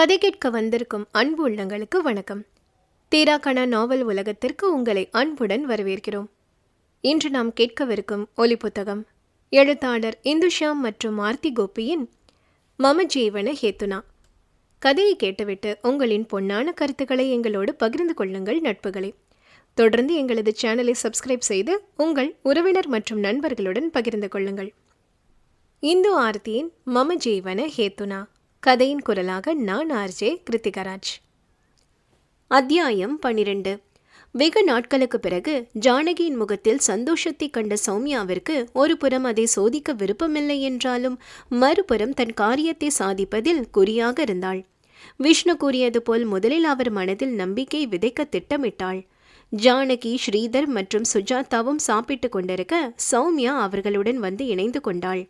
கதை கேட்க வந்திருக்கும் அன்பு உள்ளங்களுக்கு வணக்கம். தீராக்கணா நாவல் உலகத்திற்கு உங்களை அன்புடன் வரவேற்கிறோம். இன்று நாம் கேட்கவிருக்கும் ஒலி புத்தகம் எழுத்தாளர் இந்துஷாம் மற்றும் ஆர்த்தி கோபியின் மம ஜீவன ஹேத்துனா. கதையை கேட்டுவிட்டு உங்களின் பொன்னான கருத்துக்களை எங்களோடு பகிர்ந்து கொள்ளுங்கள் நட்புகளே. தொடர்ந்து எங்களது சேனலை சப்ஸ்கிரைப் செய்து உங்கள் உறவினர் மற்றும் நண்பர்களுடன் பகிர்ந்து கொள்ளுங்கள். இந்து ஆர்த்தியின் மம ஜீவன ஹேத்துனா. கதையின் குரலாக நான் ஆர்ஜே கிருத்திகராஜ். அத்தியாயம் 12. வெகு நாட்களுக்கு பிறகு ஜானகியின் முகத்தில் சந்தோஷத்தை கண்ட சௌமியாவிற்கு ஒரு புறம் அதை சோதிக்க விருப்பமில்லை என்றாலும் மறுபுறம் தன் காரியத்தை சாதிப்பதில் குறியாக இருந்தாள். விஷ்ணு கூறியது போல் முதலில் அவர் மனதில் நம்பிக்கை விதைக்க திட்டமிட்டாள். ஜானகி, ஸ்ரீதர் மற்றும் சுஜாதாவும் சாப்பிட்டு கொண்டிருக்க சௌமியா அவர்களுடன் வந்து இணைந்து கொண்டாள்.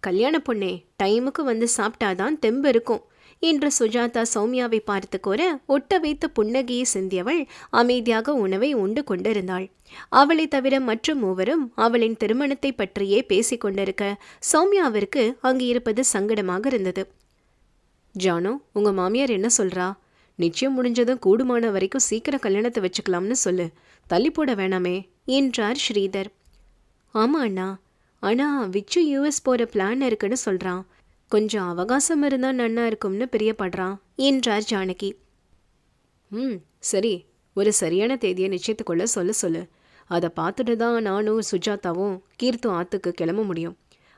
கல்யாண பொண்ணே, டைமுக்கு வந்து சாப்பிட்டாதான் தெம்பு இருக்கும் என்று சுஜாதா சௌமியாவை பார்த்து கோர ஒட்ட வைத்த புன்னகையை சிந்தியவள் அமைதியாக உணவை உண்டு கொண்டிருந்தாள். அவளை தவிர மற்ற மூவரும் அவளின் திருமணத்தை பற்றியே பேசிக் கொண்டிருக்க சௌமியாவிற்கு அங்கு இருப்பது சங்கடமாக இருந்தது. ஜானு, உங்க மாமியார் என்ன சொல்றா? நிச்சயம் முடிஞ்சதும் கூடுமான வரைக்கும் சீக்கிரம் கல்யாணத்தை வச்சுக்கலாம்னு சொல்லு, தள்ளி போட வேணாமே என்றார் ஸ்ரீதர். ஆமா அண்ணா, ஆனா விச்சு யூஎஸ் போற பிளான் இருக்குன்னு சொல்றான். கொஞ்சம் அவகாசம் இருந்தா நன்னா இருக்கும்னு பிரியப்படுறான் என்றார் ஜானகி. சரி, ஒரு சரியான தேதியை நிச்சயத்துக்குள்ள சொல்லு. அதை பார்த்துட்டு தான் நானும் சுஜாதாவும் கீர்த்து ஆத்துக்கு கிளம்ப முடியும்.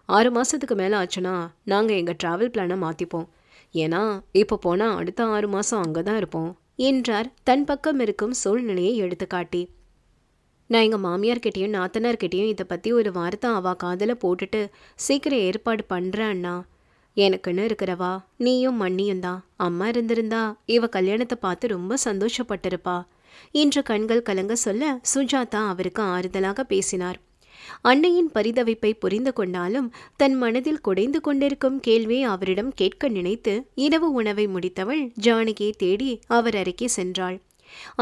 6 மாசத்துக்கு மேலே ஆச்சுன்னா நாங்கள் எங்கள் ட்ராவல் பிளானை மாற்றிப்போம். ஏன்னா இப்போ போனால் அடுத்த 6 மாதம் அங்கே தான் இருப்போம் என்றார் தன் பக்கம் இருக்கும் சூழ்நிலையை எடுத்துக்காட்டி. நான் எங்கள் மாமியார்கிட்டையும் நாத்தனார்கிட்டையும் இதை பற்றி ஒரு வார்த்தை அவ காதில் போட்டுட்டு சீக்கிரம் ஏற்பாடு பண்ணுறேன் அண்ணா. எனக்குன்னு இருக்கிறவா நீயும் மண்ணியும் தான். அம்மா இருந்திருந்தா இவ கல்யாணத்தை பார்த்து ரொம்ப சந்தோஷப்பட்டிருப்பா என்று கண்கள் கலங்க சொல்ல சுஜாதா அவருக்கு ஆறுதலாக பேசினார். அன்னையின் பரிதவிப்பை புரிந்து கொண்டாலும் தன் மனதில் குடைந்து கொண்டிருக்கும் கேள்வியை அவரிடம் கேட்க நினைத்து இரவு உணவை முடித்தவள் ஜானகியை தேடி அவர் அறைக்கு சென்றாள்.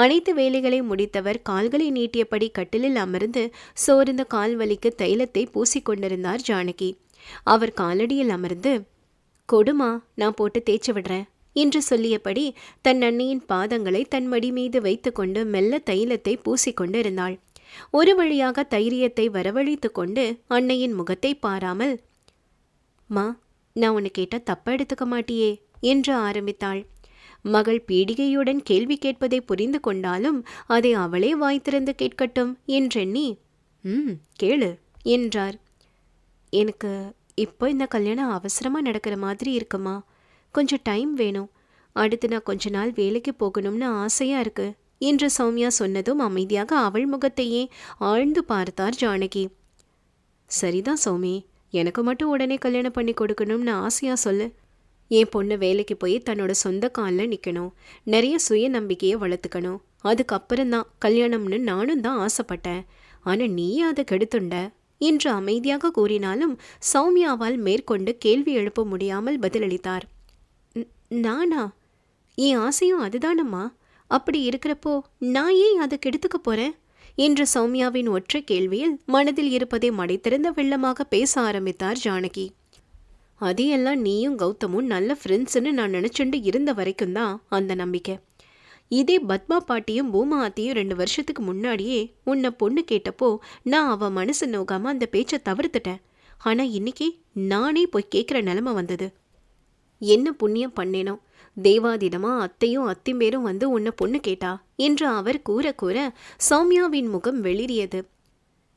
அனைத்து வேலைகளை முடித்தவர் கால்களை நீட்டியபடி கட்டிலில் அமர்ந்து சோர்ந்த கால்வலிக்கு தைலத்தை பூசிக்கொண்டிருந்தார் ஜானகி. அவர் காலடியில் அமர்ந்து, கொடுமா, நான் போட்டு தேய்ச்சி விடுறேன் என்று சொல்லியபடி தன் அன்னையின் பாதங்களை தன் மடி மீது வைத்து கொண்டு மெல்ல தைலத்தை பூசிக்கொண்டிருந்தாள். ஒரு வழியாக தைரியத்தை வரவழைத்து கொண்டு அன்னையின் முகத்தை பாராமல், மா, நான் உன்னை கேட்டா தப்பா எடுத்துக்க மாட்டியே என்று ஆரம்பித்தாள். மகள் பீடிகையுடன் கேள்வி கேட்பதை புரிந்து கொண்டாலும் அதை அவளே வாய்த்திறந்து கேட்கட்டும் என்றெண்ணி, கேளு என்றார். எனக்கு இப்போ இந்த கல்யாணம் அவசரமாக நடக்கிற மாதிரி இருக்குமா? கொஞ்சம் டைம் வேணும். அடுத்து நான் கொஞ்ச நாள் வேலைக்கு போகணும்னு ஆசையாக இருக்கு என்று சௌமியா சொன்னதும் அமைதியாக அவள் முகத்தையே ஆழ்ந்து பார்த்தார் ஜானகி. சரிதான் சௌமி, எனக்கு மட்டும் உடனே கல்யாணம் பண்ணி கொடுக்கணும்னு ஆசையாக சொல்லு. என் பொண்ணு வேலைக்கு போய் தன்னோட சொந்த காலில் நிற்கணும், நிறைய சுய நம்பிக்கையை வளர்த்துக்கணும். அதுக்கப்புறம்தான் கல்யாணம்னு நானும் தான் ஆசைப்பட்டேன். ஆனால் நீயே அதை கெடுத்துண்ட என்று அமைதியாக கூறினாலும் சௌமியாவால் மேற்கொண்டு கேள்வி எழுப்ப முடியாமல் பதிலளித்தார். நானா? என் ஆசையும் அதுதானம்மா. அப்படி இருக்கிறப்போ நான் ஏன் அதை கெடுத்துக்க போறேன் என்று சௌமியாவின் ஒற்றை கேள்வியில் மனதில் இருப்பதை மடைத்திருந்த வெள்ளமாக பேச ஆரம்பித்தார் ஜானகி. அதையெல்லாம் நீயும் கௌதமும் நல்ல ஃப்ரெண்ட்ஸ்ன்னு நான் நினச்சுண்டு இருந்த வரைக்கும் தான் அந்த நம்பிக்கை. இதே பத்மா பாட்டியும் பூமா ஆத்தியும் 2 வருஷத்துக்கு முன்னாடியே உன்னை பொண்ணு கேட்டப்போ நான் அவள் மனசு நோகாமல் அந்த பேச்சை தவிர்த்துட்டேன். ஆனால் இன்னைக்கு நானே போய் கேட்குற நிலமை வந்தது. என்ன புண்ணியம் பண்ணேனோ, தேவாதீனமா அத்தையும் அத்திம்பேரும் வந்து உன்னை பொண்ணு கேட்டா என்று அவர் கூற கூற சௌமியாவின் முகம் வெளிரியது.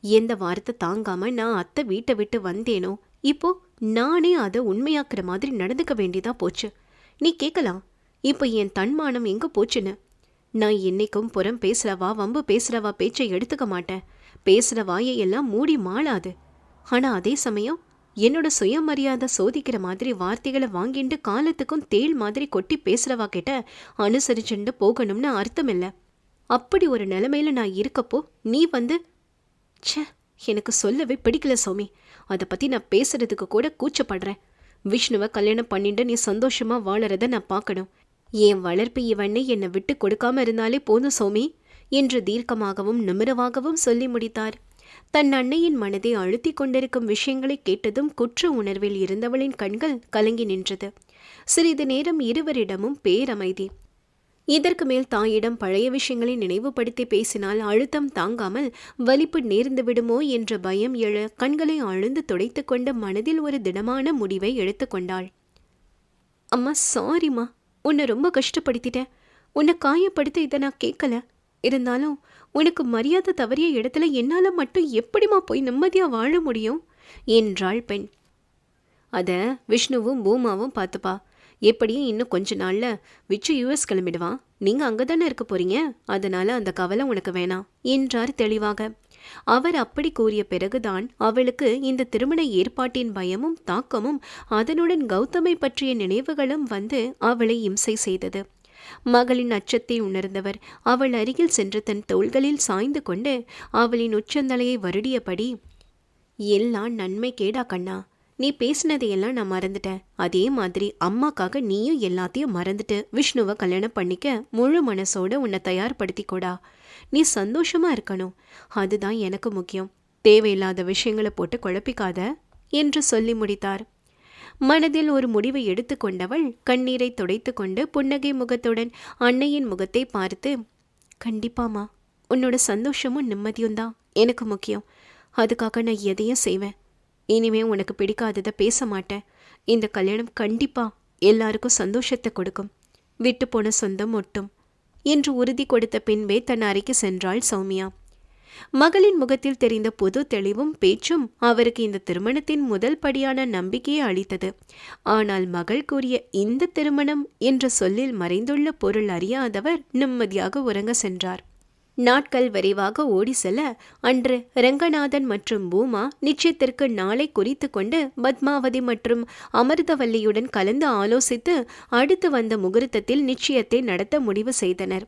எந்த வார்த்தை தாங்காம நான் அத்தை வீட்டை விட்டு வந்தேனோ, இப்போ நானே அதை உண்மையாக்குற மாதிரி நடந்துக்க வேண்டியதா போச்சு. நீ கேட்கலாம், இப்போ என் தன்மானம் எங்க போச்சுன்னு. நான் என்னைக்கும் புறம் பேசுறவா வம்பு பேசுறவா பேச்சை எடுத்துக்க மாட்டேன். பேசுற வாயை எல்லாம் மூடி மாளாது. ஆனா அதே சமயம் என்னோட சுயமரியாதை சோதிக்கிற மாதிரி வார்த்தைகளை வாங்கிட்டு காலத்துக்கும் தேள் மாதிரி கொட்டி பேசுறவா கிட்ட அனுசரிச்சுண்டு போகணும்னு அர்த்தம் இல்லை. அப்படி ஒரு நிலைமையில நான் இருக்கப்போ நீ வந்து, ச்சே, எனக்கு சொல்லவே பிடிக்கல சௌமி. அதை பற்றி நான் பேசுறதுக்கு கூட கூச்சப்படுறேன். விஷ்ணுவை கல்யாணம் பண்ணிட்டு நீ சந்தோஷமா வாழறத நான் பார்க்கணும். என் வளர்ப்பு இவனை என்னை விட்டு கொடுக்காம இருந்தாலே போதும் சௌமி என்று தீர்க்கமாகவும் நிமிரவாகவும் சொல்லி முடித்தார். தன் அன்னையின் மனதை அழுத்தி கொண்டிருக்கும் விஷயங்களை கேட்டதும் குற்ற உணர்வில் இருந்தவளின் கண்கள் கலங்கி நின்றது. சிறிது நேரம் இருவரிடமும் பேரமைதி. இதற்கு மேல் தாயிடம் பழைய விஷயங்களை நினைவுபடுத்தி பேசினால் அழுத்தம் தாங்காமல் வலிப்பு நேர்ந்து விடுமோ என்ற பயம் எழ கண்களை ஆழ்ந்து துடைத்து கொண்டு மனதில் ஒரு திடமான முடிவை எடுத்துக்கொண்டாள். அம்மா, சாரிம்மா, உன்னை ரொம்ப கஷ்டப்படுத்திட்டேன். உன்னை காயப்படுத்த இதை நான் கேட்கல. இருந்தாலும் உனக்கு மரியாதை தவறிய இடத்துல என்னால் மட்டும் எப்படிமா போய் நிம்மதியாக வாழ முடியும் என்றாள் பெண். அத விஷ்ணுவும் பூமாவும் பார்த்துப்பா. எப்படியும் இன்னும் கொஞ்ச நாள்ல விச்சு யூஎஸ் கிளம்பிடுவான். நீங்க அங்கதானே இருக்க போறீங்க. அதனால அந்த கவலை உனக்கு வேணாம் என்றார் தெளிவாக. அவர் அப்படி கூறிய பிறகுதான் அவளுக்கு இந்த திருமண ஏற்பாட்டின் பயமும் தாக்கமும் அதனுடன் கௌதமை பற்றிய நினைவுகளும் வந்து அவளை இம்சை செய்தது. மகளின் அச்சத்தை உணர்ந்தவர் அவள் அருகில் சென்று தன் தோள்களில் சாய்ந்து கொண்டு அவளின் உச்சந்தலையை வருடியபடி, எல்லாம் நன்மை கேடா கண்ணா. நீ பேசினதையெல்லாம் நான் மறந்துட்டேன். அதே மாதிரி அம்மாக்காக நீயும் எல்லாத்தையும் மறந்துட்டு விஷ்ணுவை கல்யாணம் பண்ணிக்க முழு மனசோட உன்னை தயார்படுத்திக்கோடா. நீ சந்தோஷமா இருக்கணும், அதுதான் எனக்கு முக்கியம். தேவையில்லாத விஷயங்களை போட்டு குழப்பிக்காத என்று சொல்லி முடித்தார். மனதில் ஒரு முடிவை எடுத்துக்கொண்டவள் கண்ணீரை துடைத்து கொண்டு புன்னகை முகத்துடன் அன்னையின் முகத்தை பார்த்து, கண்டிப்பாமா, உன்னோட சந்தோஷமும் நிம்மதியும் தான் எனக்கு முக்கியம். அதுக்காக நான் எதையும் செய்வேன். இனிமே உனக்கு பிடிக்காததை பேச மாட்டேன். இந்த கல்யாணம் கண்டிப்பா எல்லாருக்கும் சந்தோஷத்தை கொடுக்கும். விட்டு போன சொந்தம் ஒட்டும் என்று உறுதி கொடுத்த பின்பே தன் அறைக்கு சென்றாள் சௌமியா. மகளின் முகத்தில் தெரிந்த புது தெளிவும் பேச்சும் அவருக்கு இந்த திருமணத்தின் முதல் படியான நம்பிக்கையை அளித்தது. ஆனால் மகள் கூறிய இந்த திருமணம் என்ற சொல்லில் மறைந்துள்ள பொருள் அறியாதவர் நிம்மதியாக உறங்க சென்றார். நாட்கள் விரைவாக ஓடி செல்ல அன்று ரங்கநாதன் மற்றும் பூமா நிச்சயத்திற்கு நாளை குறித்து கொண்டு பத்மாவதி மற்றும் அமிர்தவல்லியுடன் கலந்து ஆலோசித்து அடுத்து வந்த முகூர்த்தத்தில் நிச்சயத்தை நடத்த முடிவு செய்தனர்.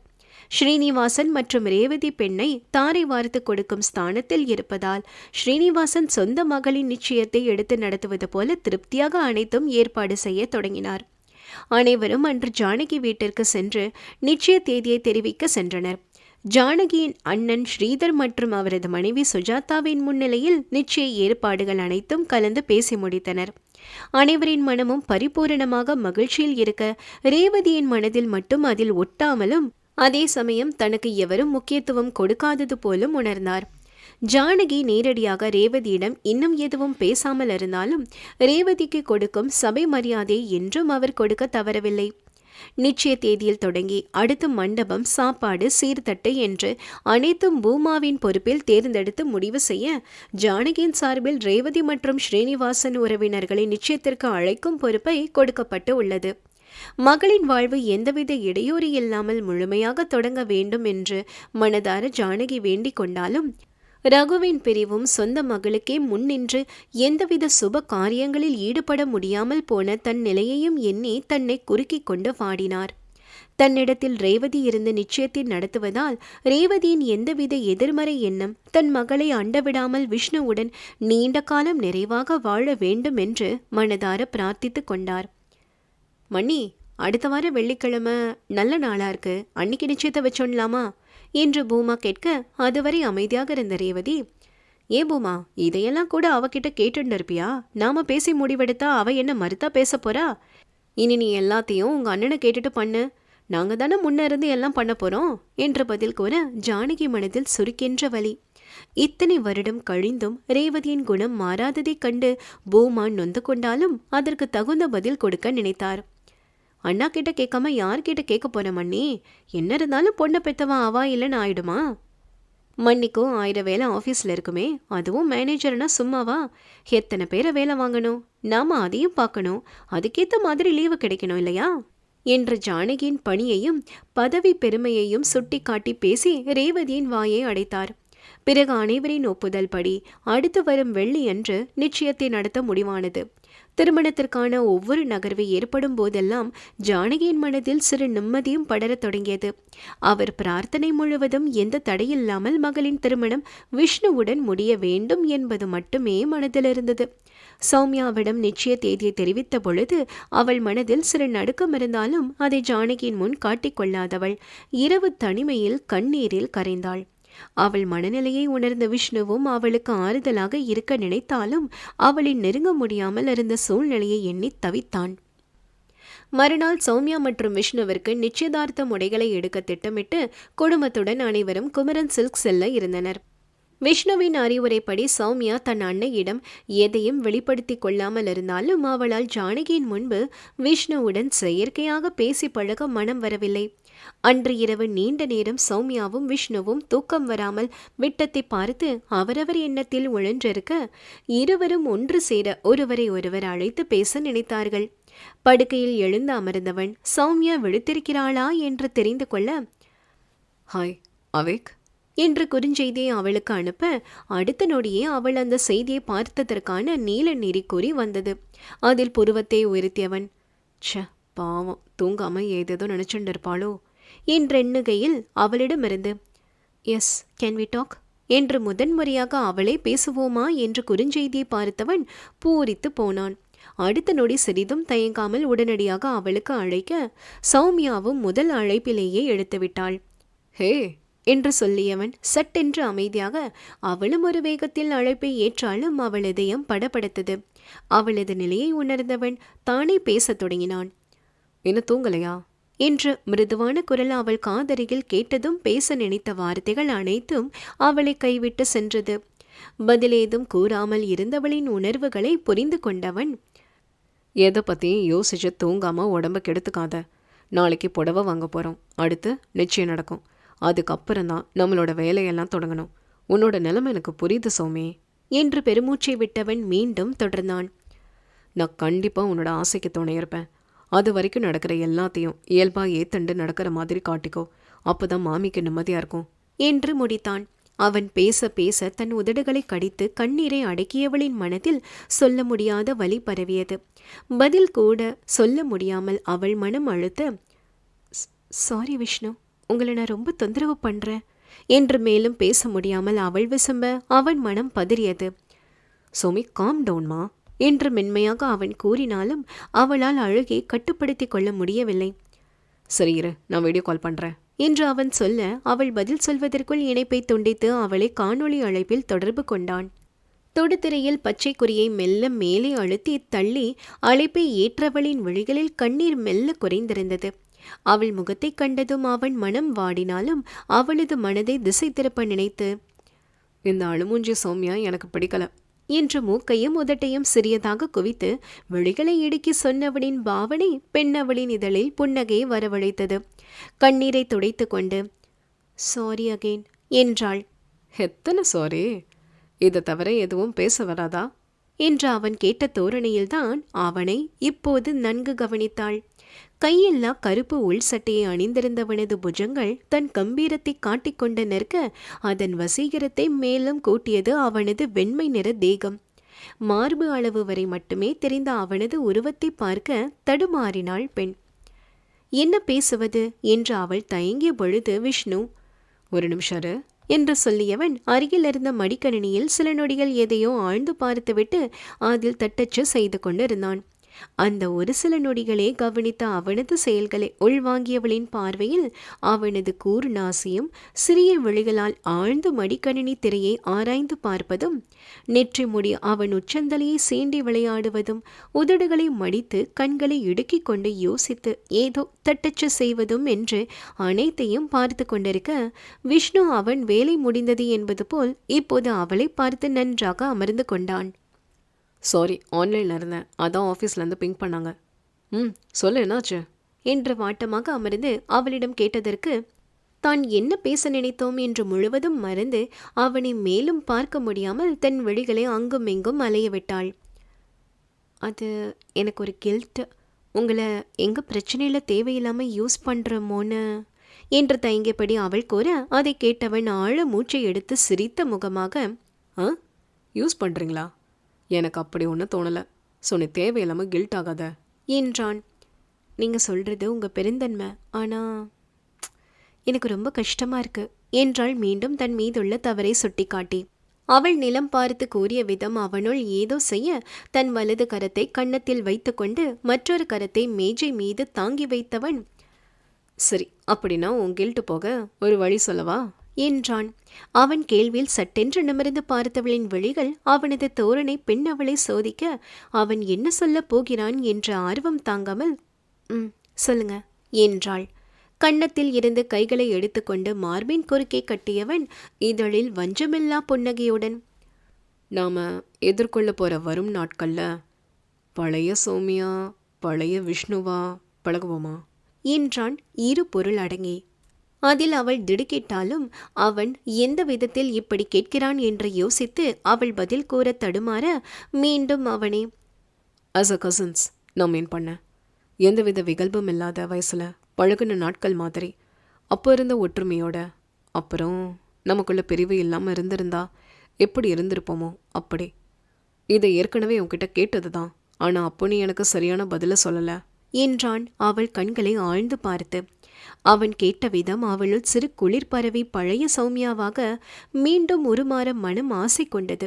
ஸ்ரீனிவாசன் மற்றும் ரேவதி பெண்ணை தாரை வார்த்து கொடுக்கும் ஸ்தானத்தில் இருப்பதால் ஸ்ரீனிவாசன் சொந்த மகளின் நிச்சயத்தை எடுத்து நடத்துவது போல திருப்தியாக அனைத்தும் ஏற்பாடு செய்ய தொடங்கினார். அனைவரும் அன்று ஜானகி வீட்டிற்கு சென்று நிச்சய தேதியை தெரிவிக்க சென்றனர். ஜானகியின் அண்ணன் ஸ்ரீதர் மற்றும் அவரது மனைவி சுஜாதாவின் முன்னிலையில் நிச்சய ஏற்பாடுகள் அனைத்தும் கலந்து பேசி முடித்தனர். அனைவரின் மனமும் பரிபூரணமாக மகிழ்ச்சியில் இருக்க ரேவதியின் மனதில் மட்டும் அதில் ஒட்டாமலும் அதே சமயம் தனக்கு எவரும் முக்கியத்துவம் கொடுக்காதது போலும் உணர்ந்தார். ஜானகி நேரடியாக ரேவதியிடம் இன்னும் எதுவும் பேசாமல் இருந்தாலும் ரேவதிக்கு கொடுக்கும் சபை மரியாதை என்றும் அவர் கொடுக்க தவறவில்லை. நிச்சய தேதியில் தொடங்கி அடுத்து மண்டபம், சாப்பாடு, சீர்தட்டு என்று அனைத்தும் பூமாவின் பொறுப்பில் தேர்ந்தெடுத்து முடிவு செய்ய ஜானகியின் சார்பில் ரேவதி மற்றும் ஸ்ரீனிவாசன் உறவினர்களை நிச்சயத்திற்கு அழைக்கும் பொறுப்பை கொடுக்கப்பட்டு உள்ளது. மகளின் வாழ்வு எந்தவித இடையூறு இல்லாமல் முழுமையாக தொடங்க வேண்டும் என்று மனதார ஜானகி வேண்டிக் கொண்டாலும் ரகுவின் பிரிவும் சொந்த மகளுக்கே முன்னின்று எந்தவித சுப காரியங்களில் ஈடுபட முடியாமல் போன தன் நிலையையும் எண்ணி தன்னை குறுக்கிக் கொண்டு வாடினார். தன்னிடத்தில் ரேவதி இருந்து நிச்சயத்தை நடத்துவதால் ரேவதியின் எந்தவித எதிர்மறை எண்ணம் தன் மகளை அண்டவிடாமல் விஷ்ணுவுடன் நீண்ட காலம் நிறைவாக வாழ வேண்டும் என்று மனதார பிரார்த்தித்து கொண்டார். மணி, அடுத்த வார வெள்ளிக்கிழமை நல்ல நாளா இருக்கு, அன்னைக்கு நிச்சயத்தை வச்சோடலாமா என்று பூமா கேட்க அதுவரை அமைதியாக இருந்த ரேவதி, ஏ பூமா, இதையெல்லாம் கூட அவகிட்ட கேட்டுட்டு இருப்பியா? நாம பேசி முடிவெடுத்தா அவ என்ன மறுத்தா பேச போறா? இனி நீ எல்லாத்தையும் உங்க அண்ணனை கேட்டுட்டு பண்ணு. நாங்க தானே முன்ன இருந்து எல்லாம் பண்ண போறோம் என்று பதில் கூற ஜானகி மனதில் சுருக்கின்ற வலி. இத்தனை வருடம் கழிந்தும் ரேவதியின் குணம் மாறாததைக் கண்டு பூமா நொந்து கொண்டாலும் அதற்கு தகுந்த பதில் கொடுக்க நினைத்தார். அண்ணா கிட்ட கேட்காம யார்கிட்ட கேட்க போற மண்ணி? என்ன இருந்தாலும் பொண்ணை பெத்தவா ஆவா இல்லைன்னு ஆயிடுமா? மண்ணிக்கும் 1000 வேலை ஆஃபீஸில் இருக்குமே, அதுவும் மேனேஜர்னா சும்மாவா? எத்தனை பேரை வேலை வாங்கணும், நாம அதையும் பார்க்கணும், அதுக்கேற்ற மாதிரி லீவு கிடைக்கணும் இல்லையா என்ற ஜானகியின் பணியையும் பதவி பெருமையையும் சுட்டி காட்டி பேசி ரேவதியின் வாயை அடைத்தார். பிறகு அனைவரின் ஒப்புதல் படி அடுத்து வரும் வெள்ளி அன்று நிச்சயத்தை நடத்த முடிவானது. திருமணத்திற்கான ஒவ்வொரு நகர்வு ஏற்படும் போதெல்லாம் ஜானகியின் மனதில் சிறு நிம்மதியும் படரத் தொடங்கியது. அவர் பிரார்த்தனை முழுவதும் எந்த தடையில்லாமல் மகளின் திருமணம் விஷ்ணுவுடன் முடிய வேண்டும் என்பது மட்டுமே மனதில் இருந்தது. சௌமியாவிடம் நிச்சய தேதியை தெரிவித்த பொழுது அவள் மனதில் சிறு நடுக்கம் இருந்தாலும் அதை ஜானகியின் முன் காட்டிக்கொள்ளாதவள் இரவு தனிமையில் கண்ணீரில் கரைந்தாள். அவள் மனநிலையை உணர்ந்த விஷ்ணுவும் அவளுக்கு ஆறுதலாக இருக்க நினைத்தாலும் அவளை நெருங்க முடியாமல் இருந்த சூழ்நிலையை எண்ணி தவித்தான். மறுநாள் சௌமியா மற்றும் விஷ்ணுவிற்கு நிச்சயதார்த்த முடைகளை எடுக்க திட்டமிட்டு குடும்பத்துடன் அனைவரும் குமரன் சில்க் செல்ல இருந்தனர். விஷ்ணுவின் அறிவுரைப்படி சௌமியா தன் அன்னையிடம் எதையும் வெளிப்படுத்தி கொள்ளாமல் இருந்தாலும் அவளால் ஜானகியின் முன்பு விஷ்ணுவுடன் செயற்கையாக பேசி பழக மனம் வரவில்லை. அன்று இரவு நீண்ட நேரம் சௌமியாவும் விஷ்ணுவும் தூக்கம் வராமல் விட்டத்தை பார்த்து அவரவர் எண்ணத்தில் உழன்றிருக்க இருவரும் ஒன்று சேர ஒருவரை ஒருவர் அழைத்து பேச நினைத்தார்கள். படுக்கையில் எழுந்து அமர்ந்தவன் சௌமியா விழித்திருக்கிறாளா என்று தெரிந்து கொள்ள, ஹாய் அவேக் என்று குறுஞ்செய்தியை அவளுக்கு அனுப்ப அடுத்த நொடியே அவள் அந்த செய்தியை பார்த்ததற்கான நீல நெறிக்குறி வந்தது. அதில் புருவத்தை உயர்த்தியவன், ச்ச பாவம், தூங்காம ஏதேதோ நினைச்சுட்டு இருப்பாளோ என்றெண்ணுகையில் அவளிடமிருந்து எஸ் கேன் வி டாக் என்று முதன்முறையாக அவளை பேசுவோமா என்று குறுஞ்செய்தியை பார்த்தவன் பூரித்து போனான். அடுத்த நொடி சிறிதும் தயங்காமல் உடனடியாக அவளுக்கு அழைக்க சௌமியாவும் முதல் அழைப்பிலேயே எடுத்துவிட்டாள். ஹே என்று சொல்லியவன் சட்டென்று அமைதியாக அவளும் ஒரு வேகத்தில் அழைப்பை ஏற்றாலும் அவள் இதயம் படபடத்தது. அவளது நிலையை உணர்ந்தவன் தானே பேசத் தொடங்கினான். என்ன தூங்கலையா என்று மிருதுவான குரல் அவள் காதருகில் கேட்டதும் பேச நினைத்த வார்த்தைகள் அனைத்தும் அவளை கைவிட்டு சென்றது. பதிலேதும் கூறாமல் இருந்தவளின் உணர்வுகளை புரிந்து கொண்டவன், எதை பற்றியும் யோசிச்சு தூங்காம உடம்ப கெடுத்துக்காத. நாளைக்கு புடவை வாங்க போகிறோம், அடுத்து நிச்சயம் நடக்கும், அதுக்கப்புறம்தான் நம்மளோட வேலையெல்லாம் தொடங்கணும். உன்னோட நிலைமை எனக்கு புரியுது சௌமி என்று பெருமூச்சை விட்டவன் மீண்டும் தொடர்ந்தான். நான் கண்டிப்பாக உன்னோட ஆசைக்கு துணையிருப்பேன். அது வரைக்கும் நடக்கிற எல்லாத்தையும் இயல்பாக ஏத்தண்டு நடக்கிற மாதிரி காட்டிக்கோ, அப்போதான் மாமிக்கு நிம்மதியாக இருக்கும் என்று முடித்தான். அவன் பேச பேச தன் உதடுகளை கடித்து கண்ணீரை அடக்கியவளின் மனதில் சொல்ல முடியாத வலி பரவியது. பதில் கூட சொல்ல முடியாமல் அவள் மனம் அழுத்த, சாரி விஷ்ணு, உங்களை நான் ரொம்ப தொந்தரவு பண்றேன் என்று மேலும் பேச முடியாமல் அவள் விசம்ப அவன் மனம் பதறியது. சோமி காம் டவுன்மா என்று மென்மையாக அவன் கூறினாலும் அவளால் அழுகை கட்டுப்படுத்தி கொள்ள முடியவில்லை. சரி இரு, நான் வீடியோ கால் பண்ணுறேன் என்று அவன் சொல்ல அவள் பதில் சொல்வதற்குள் இணைப்பை துண்டித்து அவளை காணொளி அழைப்பில் தொடர்பு கொண்டான். தொடுதிரையில் பச்சை குறியை மெல்ல மேலே அழுத்தி தள்ளி அழைப்பை ஏற்றவளின் விழிகளில் கண்ணீர் மெல்ல குறைந்திருந்தது. அவள் முகத்தை கண்டதும் அவன் மனம் வாடினாலும் அவளது மனதை திசை திருப்ப நினைத்து, இந்த அழுமூஞ்சி சௌமியா எனக்கு பிடிக்கல என்று மூக்கையும் உதட்டையும் சிறியதாக குவித்து விழிகளை இடுக்கி சொன்னவனின் பாவனை பெண்ணவளின் இதழில் புன்னகையை வரவழைத்தது. கண்ணீரை துடைத்து கொண்டு சாரி அகெயின் என்றாள். எத்தனை சாரி, இதை தவிர எதுவும் பேச வராதா என்று அவன் கேட்ட தோரணையில்தான் அவனை இப்போது நன்கு கவனித்தாள். கையில்லா கருப்பு உள் சட்டையை அணிந்திருந்தவனது புஜங்கள் தன் கம்பீரத்தை காட்டிக்கொண்ட நிற்க அதன் வசீகரத்தை மேலும் கூட்டியது அவனது வெண்மை நிற தேகம். மார்பு அளவு வரை மட்டுமே தெரிந்த அவனது உருவத்தை பார்க்க தடுமாறினாள் பெண். என்ன பேசுவது என்று அவள் தயங்கிய பொழுது விஷ்ணு, ஒரு நிமிஷம் என்று சொல்லியவன் அருகில் இருந்த மடிக்கணினியில் சில நொடிகள் எதையோ ஆழ்ந்து பார்த்துவிட்டு அதில் தட்டச்சு செய்து கொண்டிருந்தான். அந்த ஒரு சில நொடிகளே கவனித்த அவனது செயல்களை உள்வாங்கியவளின் பார்வையில் அவனது கூர்நாசியும் சிறிய விழிகளால் ஆழ்ந்து மடிக்கணினி திரையை ஆராய்ந்து பார்ப்பதும், நெற்றி முடி அவன் உச்சந்தலையை சீண்டி விளையாடுவதும், உதடுகளை மடித்து கண்களை இடுக்கிக் கொண்டு யோசித்து ஏதோ தட்டச்சு செய்வதும் என்று அனைத்தையும் பார்த்து கொண்டிருக்க விஷ்ணு அவன் வேலை முடிந்தது என்பது போல் இப்போது அவளை பார்த்து நன்றாக அமர்ந்து கொண்டான். சாரி, ஆன்லைனில் இருந்தேன், அதான் ஆஃபீஸ்லேருந்து பிங்க் பண்ணாங்க. சொல்லு என்னாச்சு என்று வாட்டமாக அமர்ந்து அவளிடம் கேட்டதற்கு தான் என்ன பேச நினைத்தோம் என்று முழுவதும் மறந்து அவனை மேலும் பார்க்க முடியாமல் தன் விழிகளை அங்கும் இங்கும் அலைய விட்டாள். அது எனக்கு ஒரு கில்ட், உங்களை எங்கே பிரச்சனையில் தேவையில்லாமல் யூஸ் பண்ணுறோமோன்னு என்று தயங்கியபடி அவள் கூற அதை கேட்டவன் ஆழ மூச்சை எடுத்து சிரித்த முகமாக, யூஸ் பண்ணுறீங்களா? எனக்கு அப்படி ஒன்றும் தோணலை. சொன்ன தேவையில்லாமல் கில்ட் ஆகாத என்றான். நீங்கள் சொல்கிறது உங்கள் பெருந்தன்மை, ஆனால் எனக்கு ரொம்ப கஷ்டமாக இருக்கு என்றாள் மீண்டும் தன் மீதுள்ள தவறை சுட்டி காட்டி. அவள் நிலம் பார்த்து கூறிய விதம் அவனுள் ஏதோ செய்ய தன் வலது கரத்தை கன்னத்தில் வைத்து கொண்டு மற்றொரு கரத்தை மேஜை மீது தாங்கி வைத்தவன், சரி அப்படின்னா உன் கில்ட்டு போக ஒரு வழி சொல்லவா என்றான். அவன் கேள்வியில் சட்டென்று நிமிர்ந்து பார்த்தவளின் விழிகள் அவனது தோரணை பெண் அவளை சோதிக்க அவன் என்ன சொல்ல போகிறான் என்ற ஆர்வம் தாங்காமல், ம், சொல்லுங்க என்றாள். கன்னத்தில் இருந்து கைகளை எடுத்துக்கொண்டு மார்பின் குறுக்கே கட்டியவன் இதழில் வஞ்சமில்லா புன்னகையுடன், நாம் எதிர்கொள்ள போகிற வரும் நாட்களில் பழைய சௌமியா பழைய விஷ்ணுவா பழகுவோமா என்றான் இரு பொருள் அடங்கி. அதில் அவள் திடுக்கிட்டாலும் அவன் எந்த விதத்தில் இப்படி கேட்கிறான் என்று யோசித்து அவள் பதில் கூற தடுமாற மீண்டும் அவனே, ஆஸ் அ கசின்ஸ் நான் மீன் பண்ண எந்தவித விகல்பம் இல்லாத வயசில் பழகுன நாட்கள் மாதிரி அப்போ இருந்த ஒற்றுமையோட, அப்புறம் நமக்குள்ள பிரிவு இல்லாமல் இருந்திருந்தா எப்படி இருந்திருப்போமோ அப்படி. இதை ஏற்கனவே உன்கிட்ட கேட்டது தான், ஆனால் அப்போ நீ எனக்கு சரியான பதிலை சொல்லலை என்றான் அவள் கண்களை ஆழ்ந்து பார்த்து. அவன் கேட்ட விதம் அவளுள் சிறு குளிர் பரவி பழைய சௌமியாவாக மீண்டும் உருமாற மனம் ஆசை கொண்டது.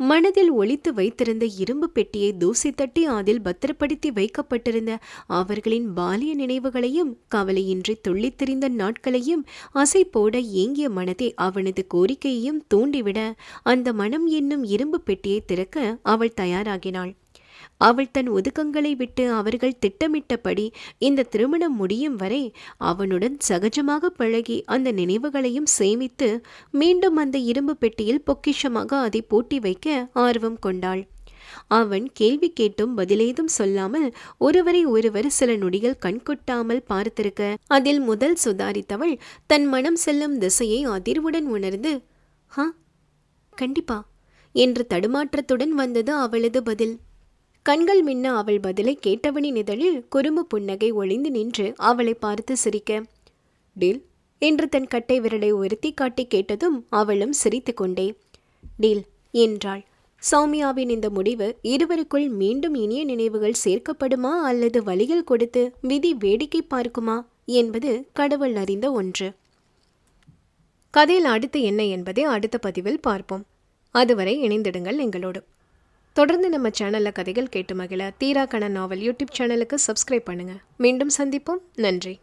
மனதில் ஒளித்து வைத்திருந்த இரும்பு பெட்டியை தூசி தட்டி அதில் பத்திரப்படுத்தி வைக்கப்பட்டிருந்த அவர்களின் பாலிய நினைவுகளையும் கவலையின்றி துள்ளித் திரிந்த நாட்களையும் அசை போட ஏங்கிய மனதை அவனது கோரிக்கையையும் தூண்டிவிட அந்த மனம் என்னும் இரும்பு பெட்டியை திறக்க அவள் தயாராகினாள். அவள் தன் ஒதுக்கங்களை விட்டு அவர்கள் திட்டமிட்டபடி இந்த திருமணம் முடியும் வரை அவனுடன் சகஜமாக பழகி அந்த நினைவுகளையும் சேமித்து மீண்டும் அந்த இரும்பு பெட்டியில் பொக்கிஷமாக அதை பூட்டி வைக்க ஆர்வம் கொண்டாள். அவன் கேள்வி கேட்டும் பதிலேதும் சொல்லாமல் ஒருவரை ஒருவர் சில நொடிகள் கண்கொட்டாமல் பார்த்திருக்க அதில் முதல் சுதாரித்தவள் தன் மனம் செல்லும் திசையை அதிர்வுடன் உணர்ந்து, "ஹா, கண்டிப்பா" என்று தடுமாற்றத்துடன் வந்தது அவளது பதில். கண்கள் மின்ன அவள் பதிலை கேட்டவனின் இதழில் குறும்பு புன்னகை ஒளிந்து நின்று அவளை பார்த்து சிரிக்க, டீல் என்று தன் கட்டை விரலை உயர்த்தி காட்டி கேட்டதும் அவளும் சிரித்து கொண்டே டீல் என்றாள். சௌமியாவின் இந்த முடிவு இருவருக்குள் மீண்டும் இனிய நினைவுகள் சேர்க்கப்படுமா அல்லது வழிகள் கொடுத்து விதி வேடிக்கை பார்க்குமா என்பது கடவுள் அறிந்த ஒன்று. கதையில் அடுத்து என்ன என்பதை அடுத்த பதிவில் பார்ப்போம். அதுவரை இணைந்திடுங்கள் எங்களோடு. தொடர்ந்து நம்ம சேனலில் கதைகள் கேட்டு மகிழ தீரா கண நாவல் யூடியூப் சேனலுக்கு சப்ஸ்கிரைப் பண்ணுங்கள். மீண்டும் சந்திப்போம். நன்றி.